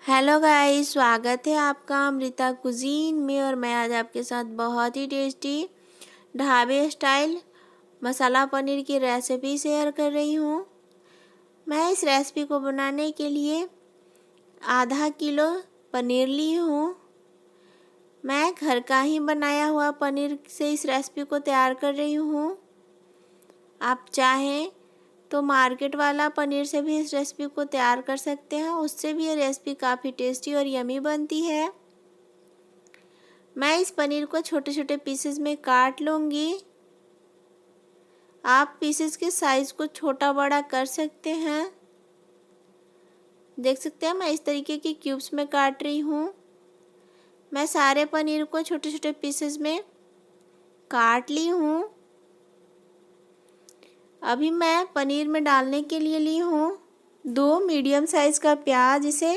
Hello guys, स्वागत है आपका अमृता कुजीन में। और मैं आज आपके साथ बहुत ही टेस्टी ढाबे स्टाइल मसाला पनीर की रेसिपी शेयर कर रही हूँ। मैं इस रेसिपी को बनाने के लिए आधा किलो पनीर ली हूँ। मैं घर का ही बनाया हुआ पनीर से इस रेसिपी को तैयार कर रही हूँ। आप चाहें तो मार्केट वाला पनीर से भी इस रेसिपी को तैयार कर सकते हैं, उससे भी ये रेसिपी काफ़ी टेस्टी और यमी बनती है। मैं इस पनीर को छोटे छोटे पीसेस में काट लूँगी। आप पीसेस के साइज़ को छोटा बड़ा कर सकते हैं। देख सकते हैं मैं इस तरीके की क्यूब्स में काट रही हूँ। मैं सारे पनीर को छोटे छोटे पीसेस में काट ली हूँ। अभी मैं पनीर में डालने के लिए ली हूँ 2 मीडियम साइज़ का प्याज। इसे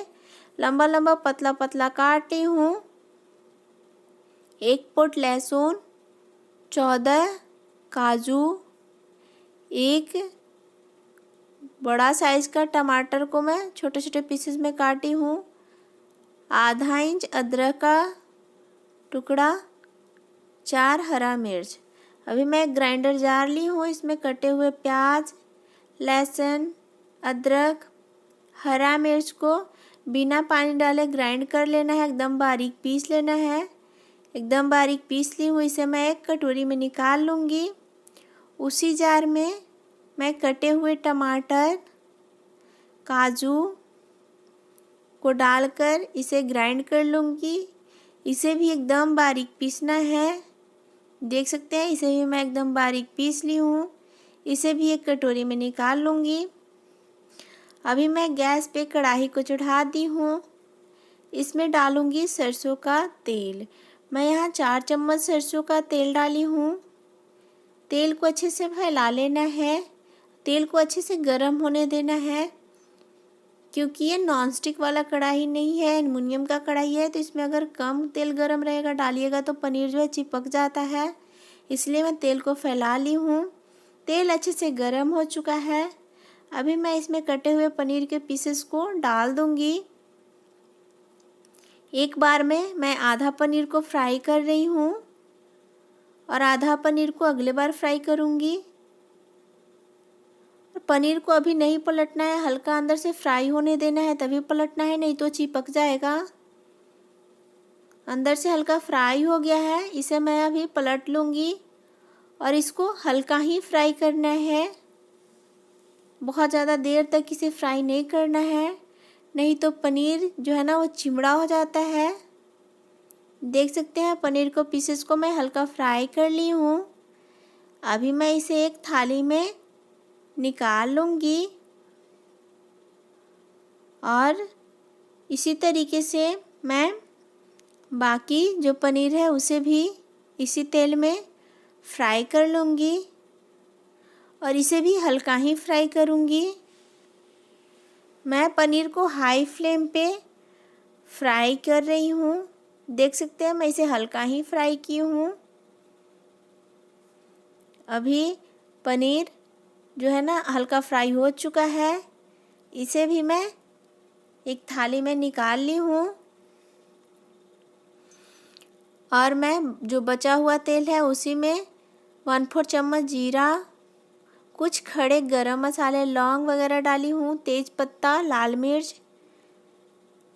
लंबा लंबा पतला पतला काट ली हूँ। 1 पोट लहसुन, 14 काजू, 1 बड़ा साइज़ का टमाटर को मैं छोटे छोटे पीसेस में काटी हूँ। आधा इंच अदरक का टुकड़ा, 4 हरा मिर्च। अभी मैं ग्राइंडर जार ली हूँ। इसमें कटे हुए प्याज, लहसुन, अदरक, हरा मिर्च को बिना पानी डाले ग्राइंड कर लेना है। एकदम बारीक पीस लेना है। एकदम बारीक पीस ली हूँ। इसे मैं एक कटोरी में निकाल लूँगी। उसी जार में मैं कटे हुए टमाटर, काजू को डालकर इसे ग्राइंड कर लूँगी। इसे भी एकदम बारीक पीसना है। देख सकते हैं इसे भी मैं एकदम बारीक पीस ली हूँ। इसे भी एक कटोरी में निकाल लूँगी। अभी मैं गैस पे कढ़ाई को चढ़ा दी हूँ। इसमें डालूँगी सरसों का तेल। मैं यहाँ 4 चम्मच सरसों का तेल डाली हूँ। तेल को अच्छे से फैला लेना है। तेल को अच्छे से गर्म होने देना है, क्योंकि ये नॉन स्टिक वाला कढ़ाई नहीं है, एल्युमिनियम का कढ़ाई है। तो इसमें अगर कम तेल गर्म रहेगा डालिएगा तो पनीर जो है चिपक जाता है। इसलिए मैं तेल को फैला ली हूँ। तेल अच्छे से गर्म हो चुका है। अभी मैं इसमें कटे हुए पनीर के पीसेस को डाल दूँगी। एक बार में मैं आधा पनीर को फ्राई कर रही हूँ और आधा पनीर को अगले बार फ्राई करूँगी। पनीर को अभी नहीं पलटना है, हल्का अंदर से फ्राई होने देना है तभी पलटना है, नहीं तो चिपक जाएगा। अंदर से हल्का फ्राई हो गया है। इसे मैं अभी पलट लूँगी और इसको हल्का ही फ्राई करना है। बहुत ज़्यादा देर तक इसे फ्राई नहीं करना है, नहीं तो पनीर जो है ना वो चिमड़ा हो जाता है। देख सकते हैं पनीर को पीसेस को मैं हल्का फ्राई कर ली हूँ। अभी मैं इसे एक थाली में निकाल लूँगी और इसी तरीके से मैं बाकी जो पनीर है उसे भी इसी तेल में फ्राई कर लूँगी और इसे भी हल्का ही फ्राई करूँगी। मैं पनीर को हाई फ्लेम पे फ्राई कर रही हूँ। देख सकते हैं मैं इसे हल्का ही फ्राई की हूँ। अभी पनीर जो है ना हल्का फ्राई हो चुका है। इसे भी मैं एक थाली में निकाल ली हूँ और मैं जो बचा हुआ तेल है उसी में 1/4 चम्मच जीरा, कुछ खड़े गरम मसाले, लौंग वगैरह डाली हूँ, तेज पत्ता, लाल मिर्च।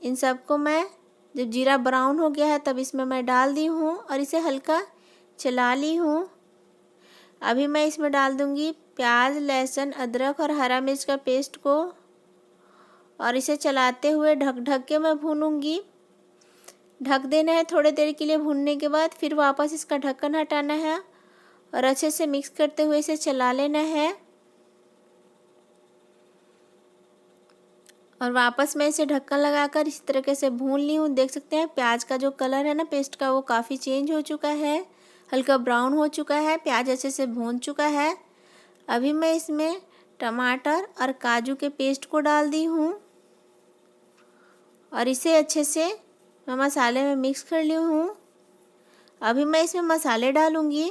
इन सबको मैं जब जीरा ब्राउन हो गया है तब इसमें मैं डाल दी हूँ और इसे हल्का चला ली हूँ। अभी मैं इसमें डाल दूँगी प्याज, लहसुन, अदरक और हरा मिर्च का पेस्ट को और इसे चलाते हुए ढक ढक के मैं भूनूंगी। ढक देना है थोड़ी देर के लिए। भूनने के बाद फिर वापस इसका ढक्कन हटाना है और अच्छे से मिक्स करते हुए इसे चला लेना है और वापस मैं इसे ढक्कन लगाकर इस तरीके से भून ली हूँ। देख सकते हैं प्याज का जो कलर है ना पेस्ट का वो काफ़ी चेंज हो चुका है, हल्का ब्राउन हो चुका है। प्याज अच्छे से भून चुका है। अभी मैं इसमें टमाटर और काजू के पेस्ट को डाल दी हूँ और इसे अच्छे से मैं मसाले में मिक्स कर ली हूँ। अभी मैं इसमें मसाले डालूँगी।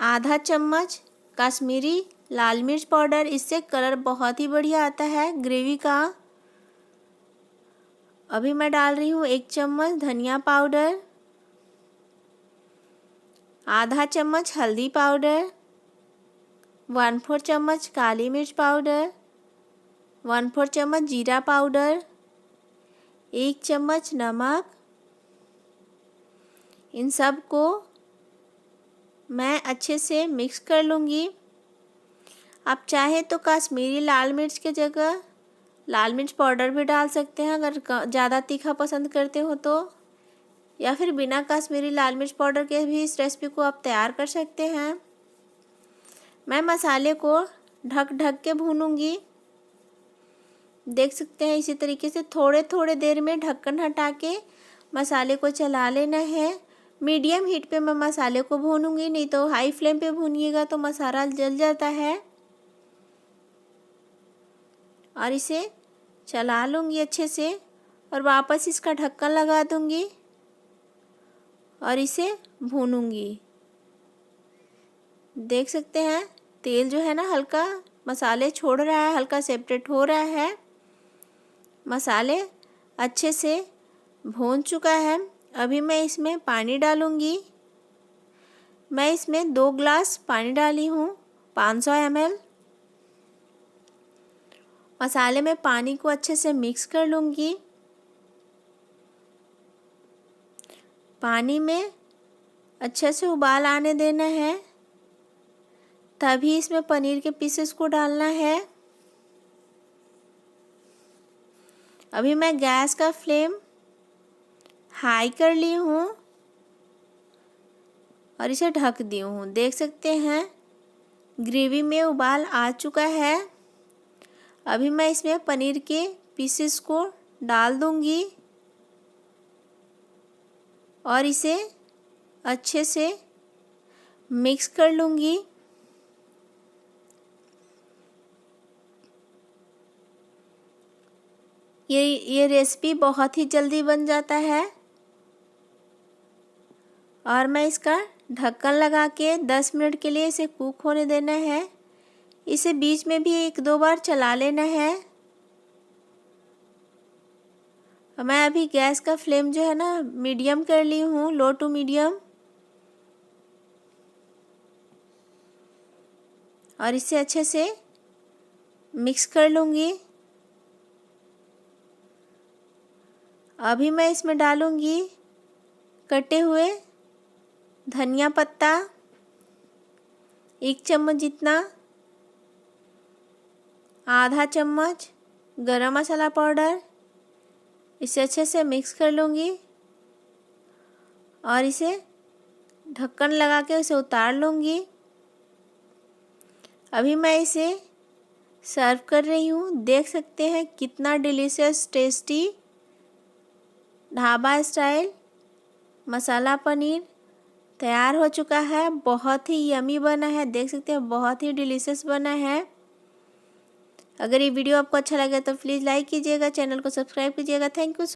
आधा चम्मच कश्मीरी लाल मिर्च पाउडर, इससे कलर बहुत ही बढ़िया आता है ग्रेवी का। अभी मैं डाल रही हूँ 1 चम्मच धनिया पाउडर, आधा चम्मच हल्दी पाउडर, 1/4 चम्मच काली मिर्च पाउडर, 1/4 चम्मच जीरा पाउडर, 1 चम्मच नमक। इन सब को मैं अच्छे से मिक्स कर लूँगी। आप चाहे तो कश्मीरी लाल मिर्च के जगह लाल मिर्च पाउडर भी डाल सकते हैं अगर ज़्यादा तीखा पसंद करते हो तो, या फिर बिना कश्मीरी लाल मिर्च पाउडर के भी इस रेसिपी को आप तैयार कर सकते हैं। मैं मसाले को ढक ढक के भूनूंगी। देख सकते हैं इसी तरीके से थोड़े थोड़े देर में ढक्कन हटा के मसाले को चला लेना है। मीडियम हीट पे मैं मसाले को भूनूंगी, नहीं तो हाई फ्लेम पे भूनिएगा तो मसाला जल जाता है। और इसे चला लूँगी अच्छे से और वापस इसका ढक्कन लगा दूँगी और इसे भूनूंगी। देख सकते हैं तेल जो है ना हल्का मसाले छोड़ रहा है, हल्का सेपरेट हो रहा है। मसाले अच्छे से भून चुका है। अभी मैं इसमें पानी डालूँगी। मैं इसमें 2 ग्लास पानी डाली हूँ, 500 ml। मसाले में पानी को अच्छे से मिक्स कर लूँगी। पानी में अच्छे से उबाल आने देना है, तभी इसमें पनीर के पीसेस को डालना है। अभी मैं गैस का फ्लेम हाई कर ली हूँ और इसे ढक दी हूँ। देख सकते हैं ग्रेवी में उबाल आ चुका है। अभी मैं इसमें पनीर के पीसेस को डाल दूँगी और इसे अच्छे से मिक्स कर लूँगी। ये रेसिपी बहुत ही जल्दी बन जाता है। और मैं इसका ढक्कन लगा के 10 मिनट के लिए इसे कुक होने देना है। इसे बीच में भी 1-2 बार चला लेना है। मैं अभी गैस का फ्लेम जो है ना मीडियम कर ली हूँ, लो टू मीडियम। और इसे अच्छे से मिक्स कर लूँगी। अभी मैं इसमें डालूँगी कटे हुए धनिया पत्ता, 1 चम्मच जितना, आधा चम्मच गरम मसाला पाउडर। इसे अच्छे से मिक्स कर लूँगी और इसे ढक्कन लगा के उसे उतार लूँगी। अभी मैं इसे सर्व कर रही हूँ। देख सकते हैं कितना delicious tasty dhaba style masala paneer तैयार हो चुका है। बहुत ही यमी बना है, देख सकते हैं बहुत ही डिलीशियस बना है। अगर ये वीडियो आपको अच्छा लगे तो प्लीज़ लाइक कीजिएगा, चैनल को सब्सक्राइब कीजिएगा। Thank you.